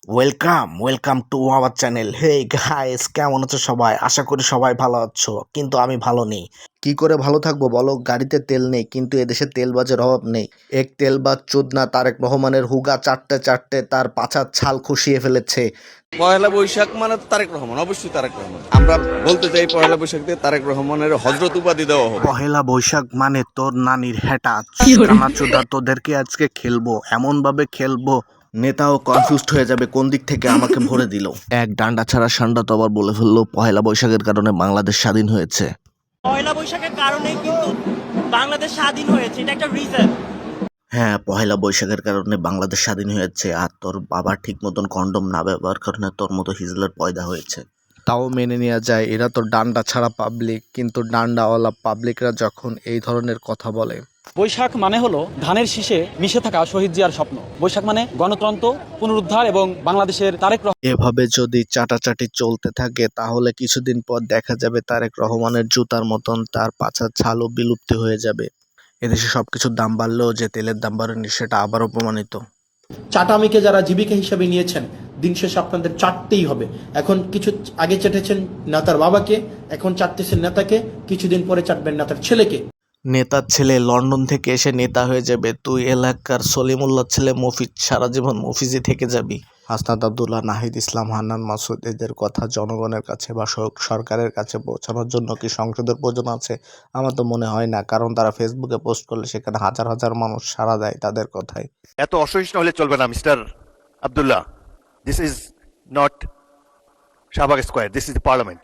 Welcome to our channel. Hey guys, কেমন আছো সবাই? আশা করি সবাই ভালো আছো, কিন্তু আমি ভালো নেই। কি করে ভালো থাকবো বলো? গাড়িতে তেল নেই, কিন্তু এদেশে তেলবাজের অভাব নেই। এক তেলবাজ চোদনা তারেক রহমানের হুগা চাটতে চাটতে তার পাছার ছাল খুশিয়ে ফেলেছে। পয়লা বৈশাখ মানে তো তারেক রহমান, অবশ্যই তারেক রহমান। আমরা বলতে চাই পয়লা বৈশাখ দিয়ে তারেক রহমানের হজরত উপাধি দেওয়া হবে। পহেলা বৈশাক মানে তোর নানির হেটা কানাচোদা, তোদেরকে আজকে খেলবো, এমন ভাবে খেলবো নেতাও কনফিউজড হয়ে যাবে কোন দিক থেকে আমাকে ভরে দিল। এক ডান্ডা ছাড়া সান্ডা তো আবার বলে ফেললো পহেলা বৈশাখের কারণে বাংলাদেশ স্বাধীন হয়েছে। পয়লা বৈশাখের কারণেই কিন্তু বাংলাদেশ স্বাধীন হয়েছে, এটা একটা রিজন। হ্যাঁ, পহেলা বৈশাখের কারণে বাংলাদেশ স্বাধীন হয়েছে, আর তোর বাবা ঠিক মতন কন্ডম না ব্যবহার কারণে তোর মতো হিজলার পয়দা হয়েছে। তাও মেনে নেওয়া যায়, এরা তো ডান্ডা ছাড়া পাবলিক, কিন্তু ডান্ডাওয়ালা পাবলিকরা যখন এই ধরনের কথা বলে। বৈশাখ মানে হলো ধানের শীষে মিশে থাকা শহীদ জিয়ার স্বপ্ন। বৈশাখ মানে গণতন্ত্র পুনরুদ্ধার এবং বাংলাদেশের এভাবে যদি চাটাচাটি চলতে থাকে তাহলে কিছুদিন পর দেখা যাবে তারেক রহমানের জুতার মতন তার পাছার ছালও বিলুপ্তি হয়ে যাবে। এদেশে সবকিছুর দাম বাড়লেও যে তেলের দাম বাড়েনি সেটা আবারও প্রমাণিত। চাটামিকে যারা জীবিকা হিসেবে নিয়েছেন, দিন শেষে আপনাদের চাটতেই হবে। এখন কিছু আগে চেটেছেন নেতার বাবাকে, এখন চাটতেছেন নেতাকে, কিছুদিন পরে চাটবেন নেতার ছেলেকে। নেতার ছেলে লন্ডন থেকে এসে নেতা হয়ে যাবে, তুই এলাকার সলিমুল্লাহ ছেলে মফিজ সারা জীবন মফিজই থেকে যাবি। হাসনাত আব্দুল্লাহ, নাহিদ ইসলাম, হান্নান মাসুদ, এদের কথা জনগণের কাছে বা সরকারের কাছে পৌঁছানোর জন্য কি সংসদের প্রয়োজন আছে? আমার তো মনে হয় না, কারণ তারা ফেসবুকে পোস্ট করলে সেখানে হাজার হাজার মানুষ সাড়া দেয় তাদের কথায়। এত অসহিষ্ণু হলে চলবে না mister Abdullah. This is not Shahbag square, this is parliament.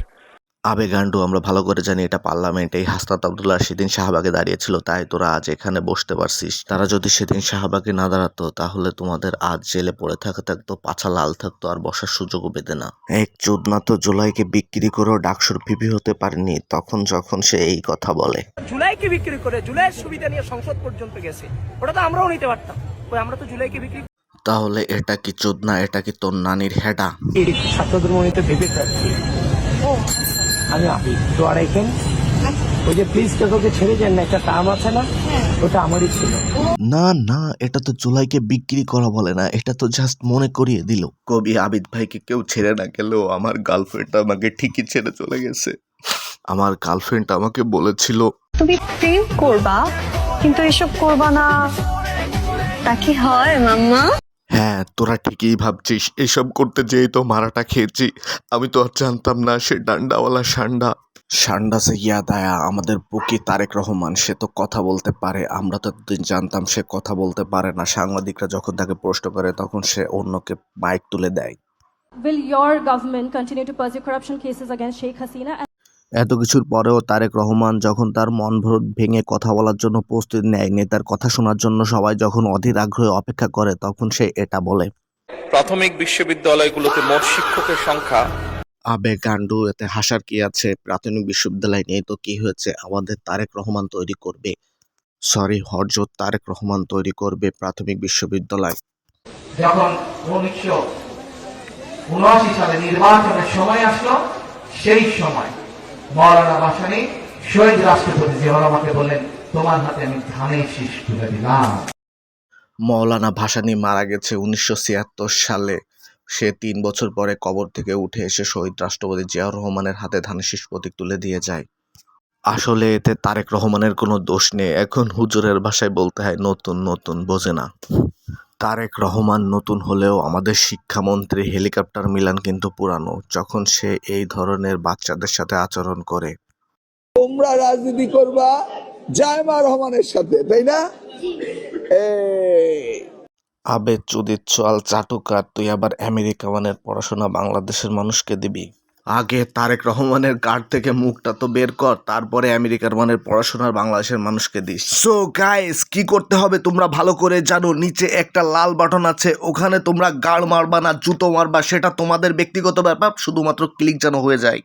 আবেগান্ডু, আমরা ভালো করে জানি এটা পার্লামেন্ট। এই হাসনাত আব্দুল্লাহ সেদিন শাহবাগে দাঁড়িয়েছিল, তাই তোরা আজ এখানে বসতে পারছিস। তারা যদি সেদিন শাহবাগে না দাঁড়াতো তাহলে তোমাদের আজ জেলে পড়ে থাকা থাকতো, পাছা লাল থাকতো, আর বসার সুযোগও পেতে না। এক চোদনা তো জুলাইকে বিক্রি করেও ডাকসুর পিপি হতে পারেনি যখন সে এই কথা বলে। জুলাইকে বিক্রি করে জুলাইয়ের সুবিধা নিয়ে সংসদ পর্যন্ত গেছে, ওটা তো আমরাও নিতে পারতাম। আমরা তো জুলাইকে বিক্রি। তাহলে এটা কি চোদনা? এটা কি তোর নানির হেডা? ছাত্রদের মনে ভেবে থাকছি আমি আপনি তো আর এখন ওই যে প্লিজ তোকে ছেড়ে যান না, একটা টার্ম আছে না, ওটা আমারই ছিল। না না, এটা তো জুলাইকে বিক্রি করা বলে না, এটা তো জাস্ট মনে করিয়ে দিল। কবি আবিদ ভাইকে কেউ ছেড়ে না গেলেও আমার গার্লফ্রেন্ড আমাকে ঠিকই ছেড়ে চলে গেছে। আমার গার্লফ্রেন্ড আমাকে বলেছিল, তুমি প্রেম করবা কিন্তু এসব করবা না, তা কি হয় মাম্মা? হ্যাঁ, তোরা ঠিকই ভাবছিস, এসব করতে যেই তো মারাটা খেয়েছি। আমি তো আর জানতাম না সে ডান্ডাওয়ালা সান্ডা সে ইয়াদ আয়া, আমাদের বুকি তারেক রহমান, সে তো কথা বলতে পারে। আমরা তো এতদিন জানতাম সে কথা বলতে পারে না। সাংবাদিকরা যখন তাকে প্রশ্ন করে তখন সে অন্যকে মাইক তুলে দেয়। Will your government continue to pursue corruption cases against Sheikh Hasina? এত কিছুর পরেও তারেক রহমান যখন তার মন ভেঙে কথা বলার জন্য প্রস্তুতি নেয়, নেতার কথা শোনার জন্য সবাই যখন অধীর আগ্রহে অপেক্ষা করে, তখন সে এটা বলে। প্রাথমিক বিশ্ববিদ্যালয়গুলোতে মোট শিক্ষকের সংখ্যা। আবে গান্ডু, এতে হাসার কি আছে? প্রাথমিক বিশ্ববিদ্যালয় নেই তো কি হয়েছে? আমাদের তারেক রহমান তৈরি করবে, হযরত তারেক রহমান তৈরি করবে প্রাথমিক বিশ্ববিদ্যালয়। যখন 1979 সালে নির্বাচনের সময় আসলো, সেই সময় মৌলানা ভাসানী শহীদ রাষ্ট্রপতি জিয়াউর রহমানকে বললেন, তোমার হাতে আমি ধানের শীষ তুলে দিলাম। মৌলানা ভাসানী মারা গেছে 1976 সালে। সে 3 বছর পরে কবর থেকে উঠে এসে শহীদ রাষ্ট্রপতি জিয়াউর রহমানের হাতে ধানের শীষ প্রতীক তুলে দিয়ে যায়। আসলে এতে তারেক রহমানের কোনো দোষ নেই, এখন হুজুরের ভাষায় বলতে হয় নতুন নতুন বোঝে না। তারেক রহমান নতুন হলেও আমাদের শিক্ষামন্ত্রী হেলিকপ্টার মিলান কিন্তু পুরানো, যখন সে এই ধরনের বাচ্চাদের সাথে আচরণ করে। তোমরা রাজনীতি করবা জায়মা রহমানের সাথে, তাই না? আবে চুদির চল চাটুকার, তুই আবার আমেরিকা মানের পড়াশোনা বাংলাদেশের মানুষকে দিবি? আগে তারেক রহমানের কার্ড থেকে মুখটা তো বের কর, তারপরে আমেরিকার মানের পড়াশোনার বাংলাদেশের মানুষকে দিস। সো গাইস, কি করতে হবে তোমরা ভালো করে জানো। নিচে একটা লাল বাটন আছে, ওখানে তোমরা গাড় মারবা না জুতো মারবা, সেটা তোমাদের ব্যক্তিগত ব্যাপার, শুধুমাত্র ক্লিক যেন হয়ে যায়।